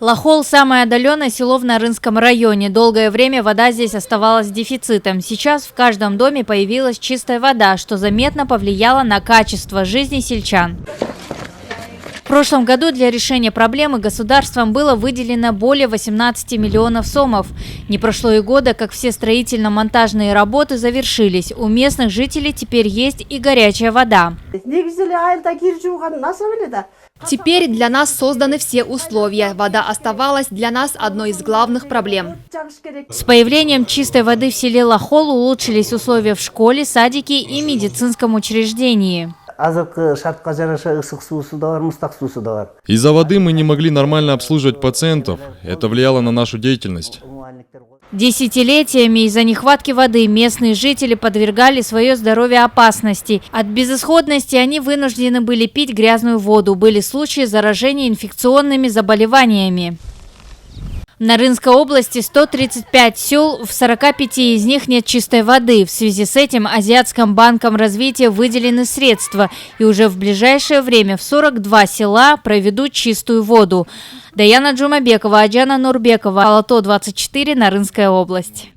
Лохол – самое отдаленное село в Нарынском районе. Долгое время вода здесь оставалась дефицитом. Сейчас в каждом доме появилась чистая вода, что заметно повлияло на качество жизни сельчан. В прошлом году для решения проблемы государством было выделено более 18 миллионов сомов. Не прошло и года, как все строительно-монтажные работы завершились. У местных жителей теперь есть и горячая вода. Теперь для нас созданы все условия. Вода оставалась для нас одной из главных проблем. С появлением чистой воды в селе Лохол улучшились условия в школе, садике и медицинском учреждении. Из-за воды мы не могли нормально обслуживать пациентов. Это влияло на нашу деятельность. Десятилетиями из-за нехватки воды местные жители подвергали свое здоровье опасности. От безысходности они вынуждены были пить грязную воду. Были случаи заражения инфекционными заболеваниями. В Нарынской области 135 сел, в 45 из них нет чистой воды. В связи с этим Азиатским банком развития выделены средства. И уже в ближайшее время в 42 села проведут чистую воду. Даяна Джумабекова, Аджана Нурбекова, Алато 24, Нарынская область.